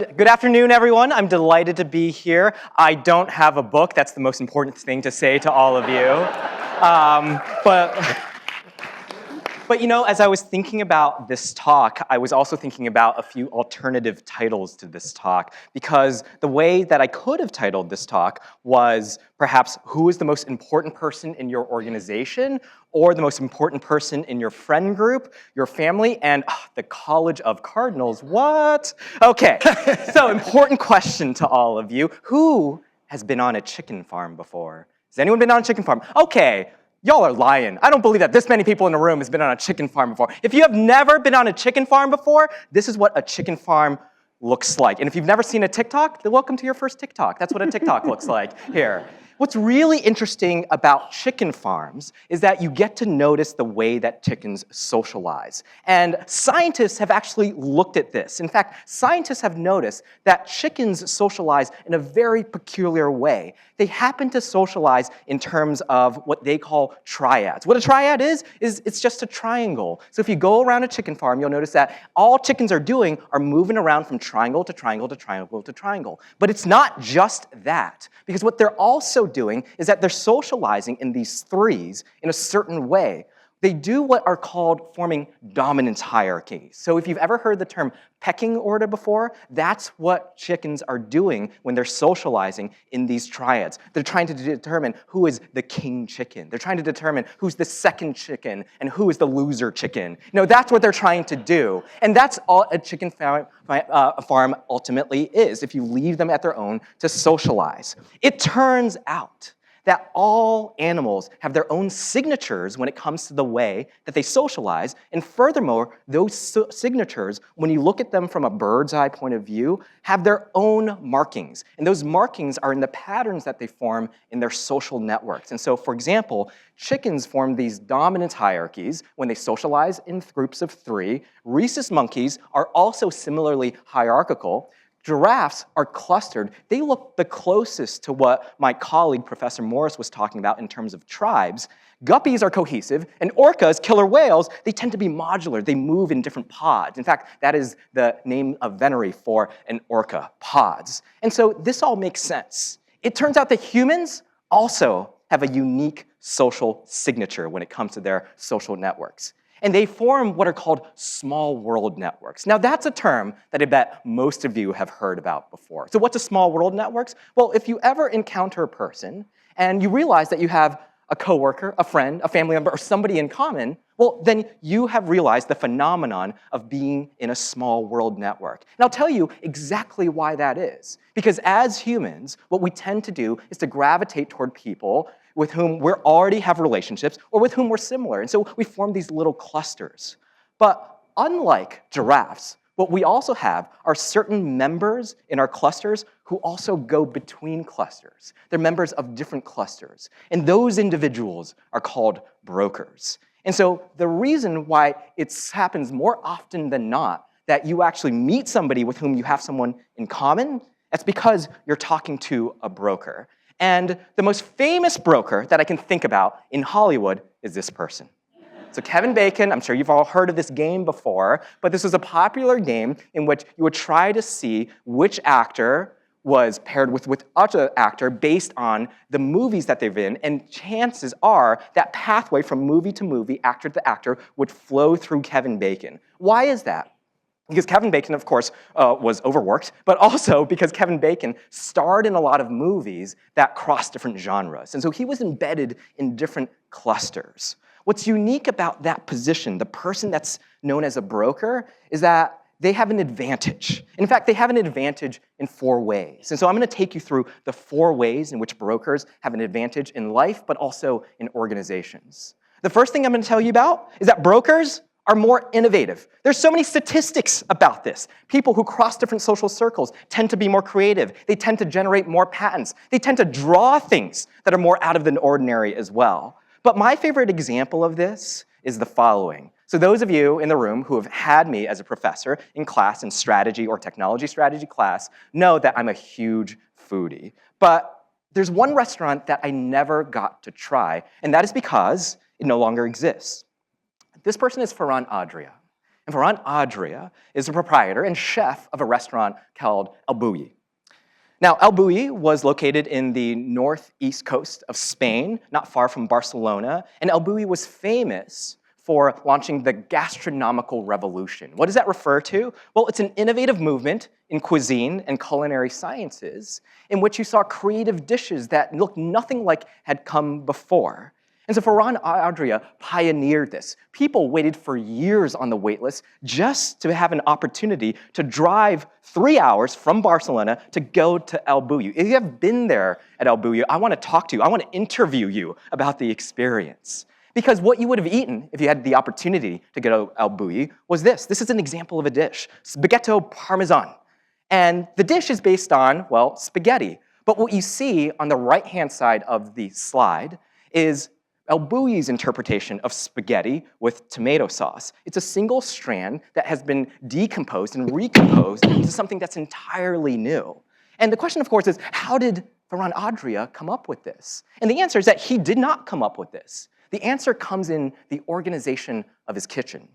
Good afternoon, everyone. I'm delighted to be here. I don't have a book. That's the most important thing to say to all of you. But you know, as I was thinking about this talk, I was also thinking about a few alternative titles to this talk, because the way that I could have titled this talk was perhaps who is the most important person in your organization, or the most important person in your friend group, your family, and the College of Cardinals. What? Okay, so important question to all of you. Who has been on a chicken farm before? Has anyone been on a chicken farm? Okay. Y'all are lying. I don't believe that this many people in the room has been on a chicken farm before. If you have never been on a chicken farm before, this is what a chicken farm looks like. And if you've never seen a TikTok, then welcome to your first TikTok. That's what a TikTok looks like here. What's really interesting about chicken farms is that you get to notice the way that chickens socialize. And scientists have actually looked at this. In fact, scientists have noticed that chickens socialize in a very peculiar way. They happen to socialize in terms of what they call triads. What a triad is it's just a triangle. So if you go around a chicken farm, you'll notice that all chickens are doing are moving around from triangle to triangle to triangle to triangle. But it's not just that, because what they're also doing is that they're socializing in these threes in a certain way. They do what are called forming dominance hierarchies. So if you've ever heard the term pecking order before, that's what chickens are doing when they're socializing in these triads. They're trying to determine who is the king chicken. They're trying to determine who's the second chicken and who is the loser chicken. You know, that's what they're trying to do. And that's all a chicken farm ultimately is, if you leave them at their own to socialize. It turns out that all animals have their own signatures when it comes to the way that they socialize. And furthermore, those signatures, when you look at them from a bird's eye point of view, have their own markings. And those markings are in the patterns that they form in their social networks. And so, for example, chickens form these dominance hierarchies when they socialize in groups of three. Rhesus monkeys are also similarly hierarchical. Giraffes are clustered. They look the closest to what my colleague, Professor Morris, was talking about in terms of tribes. Guppies are cohesive, and orcas, killer whales, they tend to be modular. They move in different pods. In fact, that is the name of venery for an orca, pods. And so this all makes sense. It turns out that humans also have a unique social signature when it comes to their social networks. And they form what are called small world networks. Now, that's a term that I bet most of you have heard about before. So what's a small world networks? Well, if you ever encounter a person and you realize that you have a coworker, a friend, a family member, or somebody in common, well, then you have realized the phenomenon of being in a small world network. And I'll tell you exactly why that is. Because as humans, what we tend to do is to gravitate toward people with whom we already have relationships or with whom we're similar. And so we form these little clusters. But unlike giraffes, what we also have are certain members in our clusters who also go between clusters. They're members of different clusters. And those individuals are called brokers. And so the reason why it happens more often than not that you actually meet somebody with whom you have someone in common, that's because you're talking to a broker. And the most famous broker that I can think about in Hollywood is this person. So Kevin Bacon, I'm sure you've all heard of this game before, but this was a popular game in which you would try to see which actor was paired with other actor based on the movies that they've in, and chances are that pathway from movie to movie, actor to actor, would flow through Kevin Bacon. Why is that? Because Kevin Bacon, of course, was overworked, but also because Kevin Bacon starred in a lot of movies that crossed different genres. And so he was embedded in different clusters. What's unique about that position, the person that's known as a broker, is that they have an advantage. In fact, they have an advantage in 4 ways. And so I'm going to take you through the 4 ways in which brokers have an advantage in life, but also in organizations. The first thing I'm going to tell you about is that brokers are more innovative. There's so many statistics about this. People who cross different social circles tend to be more creative. They tend to generate more patents. They tend to draw things that are more out of the ordinary as well. But my favorite example of this is the following. So those of you in the room who have had me as a professor in class in strategy or technology strategy class know that I'm a huge foodie. But there's one restaurant that I never got to try, and that is because it no longer exists. This person is Ferran Adria. And Ferran Adria is the proprietor and chef of a restaurant called El Bulli. Now, El Bulli was located in the northeast coast of Spain, not far from Barcelona, and El Bulli was famous for launching the gastronomical revolution. What does that refer to? Well, it's an innovative movement in cuisine and culinary sciences in which you saw creative dishes that looked nothing like had come before. And so Ferran Adria pioneered this. People waited for years on the wait list just to have an opportunity to drive 3 hours from Barcelona to go to El Bulli. If you have been there at El Bulli, I want to talk to you. I want to interview you about the experience. Because what you would have eaten if you had the opportunity to go to El Bulli was this. This is an example of a dish, spaghetto parmesan. And the dish is based on, well, spaghetti. But what you see on the right-hand side of the slide is El Bulli's interpretation of spaghetti with tomato sauce. It's a single strand that has been decomposed and recomposed into something that's entirely new. And the question, of course, is how did Ferran Adria come up with this? And the answer is that he did not come up with this. The answer comes in the organization of his kitchen.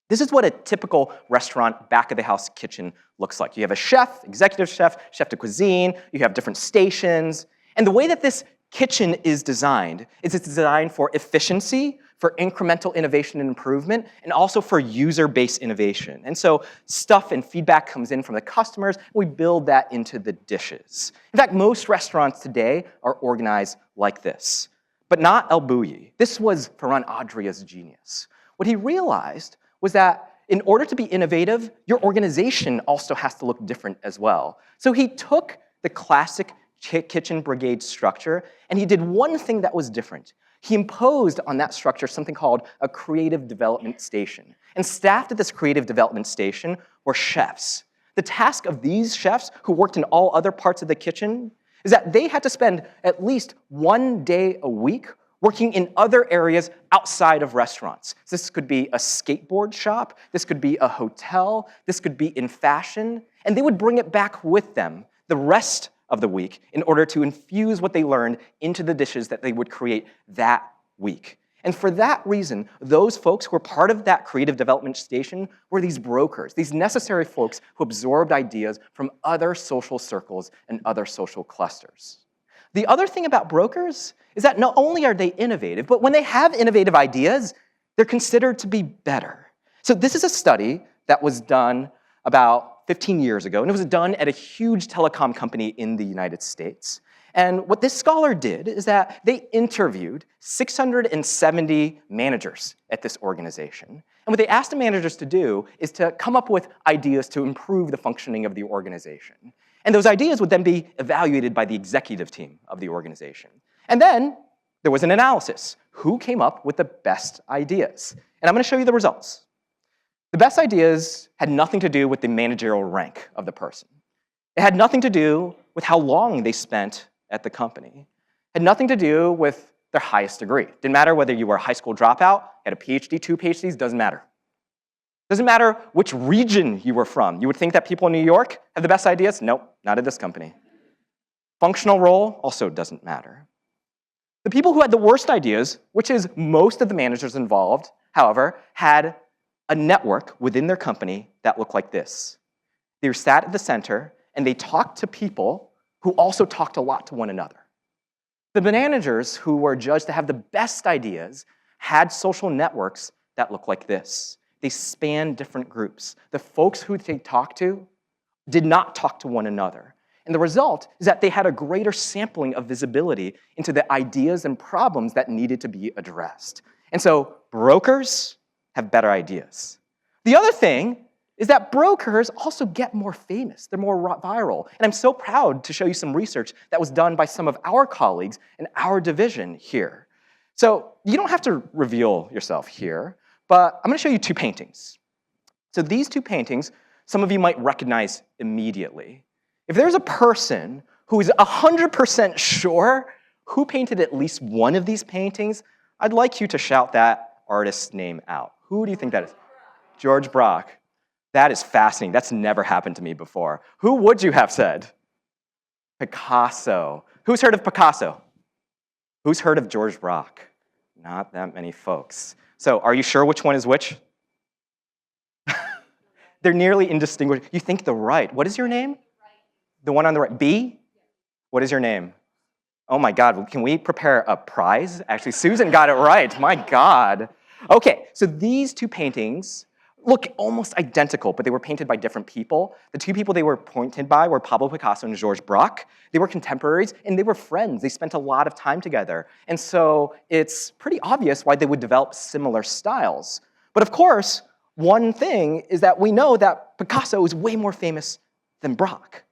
This is what a typical restaurant back-of-the-house kitchen looks like. You have a chef, executive chef, chef de cuisine, you have different stations, and the way that this kitchen is designed is it's designed for efficiency, for incremental innovation and improvement, and also for user-based innovation. And so stuff and feedback comes in from the customers, and we build that into the dishes. In fact, most restaurants today are organized like this, but not El Bulli. This was Ferran Adria's genius. What he realized was that in order to be innovative, your organization also has to look different as well. So he took the classic kitchen brigade structure, and he did one thing that was different. He imposed on that structure something called a creative development station. And staffed at this creative development station were chefs. The task of these chefs, who worked in all other parts of the kitchen, is that they had to spend at least 1 day a week working in other areas outside of restaurants. So this could be a skateboard shop, this could be a hotel, this could be in fashion, and they would bring it back with them the rest of the week in order to infuse what they learned into the dishes that they would create that week. And for that reason, those folks who were part of that creative development station were these brokers, these necessary folks who absorbed ideas from other social circles and other social clusters. The other thing about brokers is that not only are they innovative, but when they have innovative ideas, they're considered to be better. So this is a study that was done about 15 years ago, and it was done at a huge telecom company in the United States. And what this scholar did is that they interviewed 670 managers at this organization. And what they asked the managers to do is to come up with ideas to improve the functioning of the organization. And those ideas would then be evaluated by the executive team of the organization. And then there was an analysis. Who came up with the best ideas? And I'm going to show you the results. The best ideas had nothing to do with the managerial rank of the person. It had nothing to do with how long they spent at the company. It had nothing to do with their highest degree. It didn't matter whether you were a high school dropout, had a PhD, 2 PhDs, doesn't matter. Doesn't matter which region you were from. You would think that people in New York have the best ideas? Nope, not at this company. Functional role also doesn't matter. The people who had the worst ideas, which is most of the managers involved, however, had a network within their company that looked like this. They were sat at the center, and they talked to people who also talked a lot to one another. The managers who were judged to have the best ideas had social networks that looked like this. They spanned different groups. The folks who they talked to did not talk to one another. And the result is that they had a greater sampling of visibility into the ideas and problems that needed to be addressed. And so brokers have better ideas. The other thing is that brokers also get more famous. They're more viral. And I'm so proud to show you some research that was done by some of our colleagues in our division here. So you don't have to reveal yourself here, but I'm going to show you 2 paintings. So these 2 paintings, some of you might recognize immediately. If there's a person who is 100% sure who painted at least one of these paintings, I'd like you to shout that artist's name out. Who do you think that is? George Braque. That is fascinating. That's never happened to me before. Who would you have said? Picasso. Who's heard of Picasso? Who's heard of George Braque? Not that many folks. So are you sure which one is which? They're nearly indistinguishable. You think the right. What is your name? The one on the right. B? What is your name? Oh my God, can we prepare a prize? Actually, Susan got it right, my God. Okay, so these two paintings look almost identical, but they were painted by different people. The two people they were painted by were Pablo Picasso and Georges Braque. They were contemporaries, and they were friends. They spent a lot of time together. And so it's pretty obvious why they would develop similar styles. But of course, one thing is that we know that Picasso is way more famous than Braque.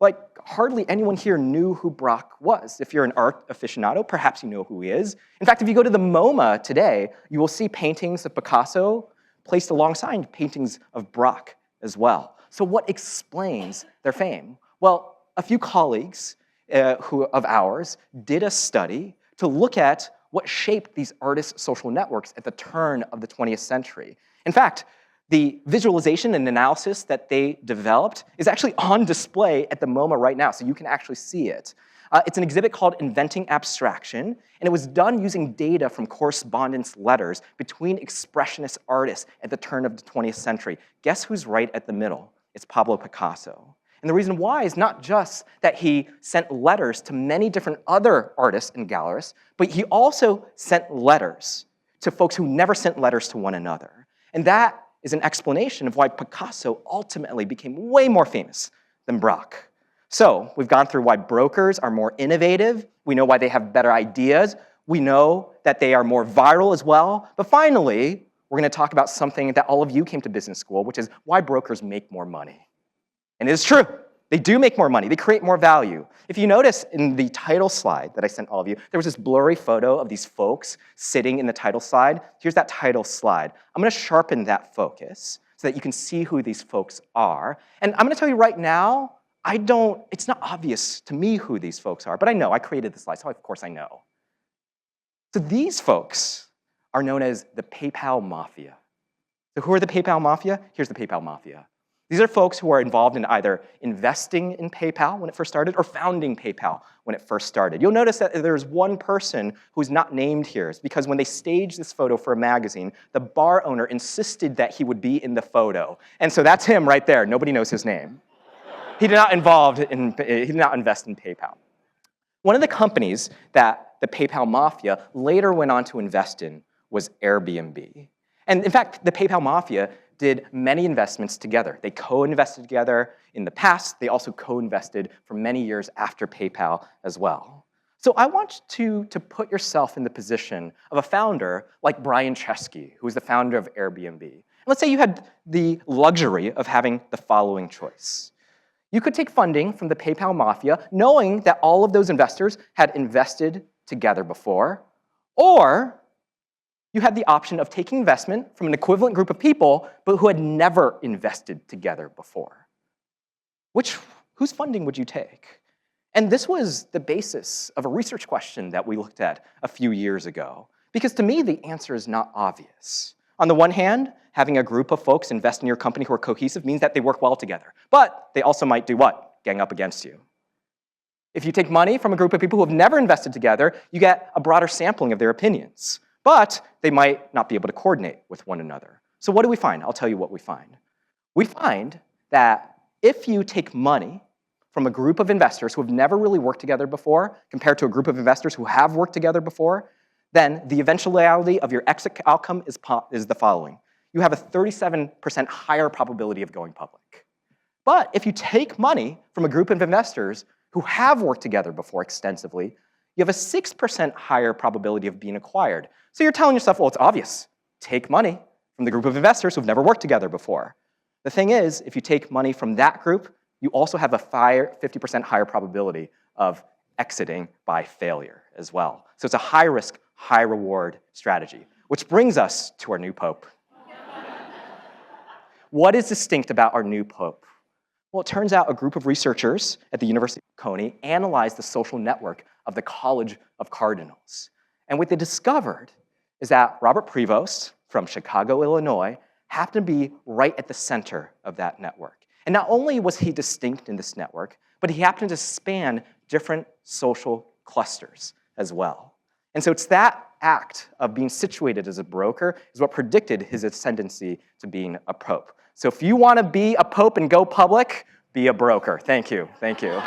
Like, hardly anyone here knew who Braque was. If you're an art aficionado, perhaps you know who he is. In fact, if you go to the MoMA today, you will see paintings of Picasso placed alongside paintings of Braque as well. So what explains their fame? Well, a few colleagues of ours did a study to look at what shaped these artists' social networks at the turn of the 20th century. In fact, the visualization and analysis that they developed is actually on display at the MoMA right now, so you can actually see it. It's an exhibit called Inventing Abstraction, and it was done using data from correspondence letters between expressionist artists at the turn of the 20th century. Guess who's right at the middle? It's Pablo Picasso. And the reason why is not just that he sent letters to many different other artists and gallerists, but he also sent letters to folks who never sent letters to one another. And that is an explanation of why Picasso ultimately became way more famous than Braque. So we've gone through why brokers are more innovative. We know why they have better ideas. We know that they are more viral as well. But finally, we're going to talk about something that all of you came to business school, which is why brokers make more money. And it is true. They do make more money. They create more value. If you notice in the title slide that I sent all of you, there was this blurry photo of these folks sitting in the title slide. Here's that title slide. I'm going to sharpen that focus so that you can see who these folks are. And I'm going to tell you right now, it's not obvious to me who these folks are, but I know. I created the slide, so of course I know. So these folks are known as the PayPal Mafia. So who are the PayPal Mafia? Here's the PayPal Mafia. These are folks who are involved in either investing in PayPal when it first started or founding PayPal when it first started. You'll notice that there's one person who's not named here. It's because when they staged this photo for a magazine, the bar owner insisted that he would be in the photo. And so that's him right there. Nobody knows his name. He did not invest in PayPal. One of the companies that the PayPal Mafia later went on to invest in was Airbnb. And in fact, the PayPal Mafia did many investments together. They co-invested together in the past. They also co-invested for many years after PayPal as well. So I want you to put yourself in the position of a founder like Brian Chesky, who is the founder of Airbnb. And let's say you had the luxury of having the following choice. You could take funding from the PayPal Mafia, knowing that all of those investors had invested together before, or you had the option of taking investment from an equivalent group of people, but who had never invested together before. Whose funding would you take? And this was the basis of a research question that we looked at a few years ago. Because to me, the answer is not obvious. On the one hand, having a group of folks invest in your company who are cohesive means that they work well together. But they also might do what? Gang up against you. If you take money from a group of people who have never invested together, you get a broader sampling of their opinions. But they might not be able to coordinate with one another. So what do we find? I'll tell you what we find. We find that if you take money from a group of investors who have never really worked together before, compared to a group of investors who have worked together before, then the eventuality of your exit outcome is the following. You have a 37% higher probability of going public. But if you take money from a group of investors who have worked together before extensively, you have a 6% higher probability of being acquired. So you're telling yourself, well, it's obvious. Take money from the group of investors who've never worked together before. The thing is, if you take money from that group, you also have a 50% higher probability of exiting by failure as well. So it's a high-risk, high-reward strategy, which brings us to our new pope. What is distinct about our new pope? Well, it turns out a group of researchers at the University of Coney analyzed the social network of the College of Cardinals. And what they discovered is that Robert Prevost from Chicago, Illinois, happened to be right at the center of that network. And not only was he distinct in this network, but he happened to span different social clusters as well. And so it's that act of being situated as a broker is what predicted his ascendancy to being a pope. So if you want to be a pope and go public, be a broker. Thank you. Thank you.